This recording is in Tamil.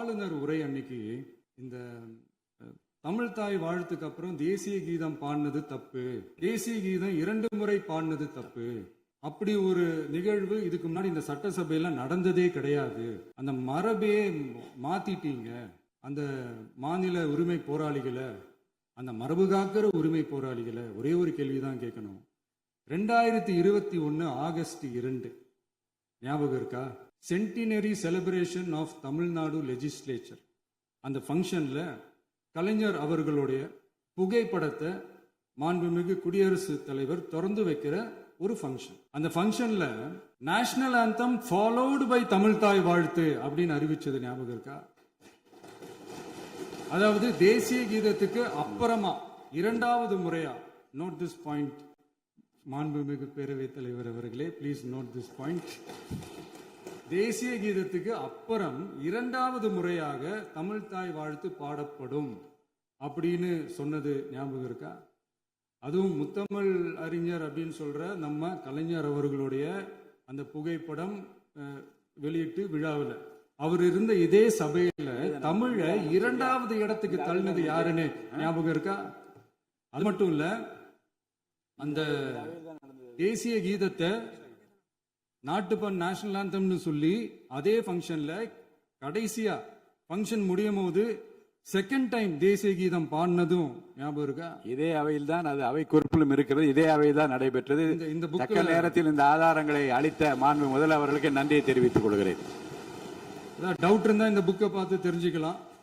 ஆளுநர் உரை அன்னைக்கு இந்த தமிழ் தாய் வாழ்த்துக்கு அப்புறம் தேசிய கீதம் பாடினது தப்பு, தேசிய கீதம் 2 முறை பாடினது தப்பு, அப்படி ஒரு நிகழ்வு இதுக்கு முன்னாடி இந்த சட்டசபையில நடந்ததே கிடையாது. அந்த மரபே மாத்திட்டீங்க. அந்த மாநில உரிமை போராளிகளை, அந்த மரபு காக்கிற உரிமை போராளிகளை ஒரே ஒரு கேள்விதான் கேட்கணும். 2021 ஆகஸ்ட் 2 ஞாபகம் இருக்கா? Centenary celebration of Tamil Nadu legislature. அந்த ஃபங்க்ஷன்ல கலைஞர் அவர்களுடைய புகைப்படத்தை மாண்புமிகு குடியரசுத் தலைவர் திறந்து வைக்கிற ஒரு ஃபங்க்ஷன். அந்த ஃபங்க்ஷன்ல national anthem followed by Tamil Thai Vazhthu அப்படின்னு அறிவிச்சது ஞாபகம் இருக்கா? அதாவது தேசிய கீதத்துக்கு அப்புறமா 2வது முறையா, நோட் திஸ் பாயிண்ட் மாண்புமிகு பேரவைத் தலைவர் அவர்களே, பிளீஸ் நோட் திஸ் பாயிண்ட். தேசிய கீதத்துக்கு அப்புறம் 2வது முறையாக தமிழ் தாய் வாழ்த்து பாடப்படும் அப்படின்னு சொன்னது ஞாபகம் இருக்கா? அதுவும் முத்தமிழ் அறிஞர் அப்படின்னு சொல்ற நம்ம கலைஞர் அவர்களுடைய அந்த புகைப்படம் வெளியிட்டு விழாவில் அவர் இருந்த இதே சபையில தமிழ 2வது இடத்துக்கு தள்ளினது யாருன்னு ஞாபகம் இருக்கா? அது மட்டும் இல்ல, அந்த தேசிய கீதத்தை நாட்டுப்பண் நேஷனல் ஆந்தம்னு சொல்லி அதே ஃபங்க்ஷன்ல கடைசியா ஃபங்க்ஷன் முடியும் போது செகண்ட் டைம் தேசிய கீதம் பாடினதும் ஞாபகம் இருக்கா? இதே அவையில் தான், அது அவை குறிப்பிலும் இருக்கிறது, இதே அவையில் தான் நடைபெற்றது. இந்த தக்க நேரத்தில் இந்த ஆதாரங்களை அளித்த மாண்பு முதல்வர் அவர்களுக்கு நன்றியை தெரிவித்துக் கொள்கிறேன். டவுட் இருந்தா இந்த புக்கை பார்த்து தெரிஞ்சுக்கலாம்.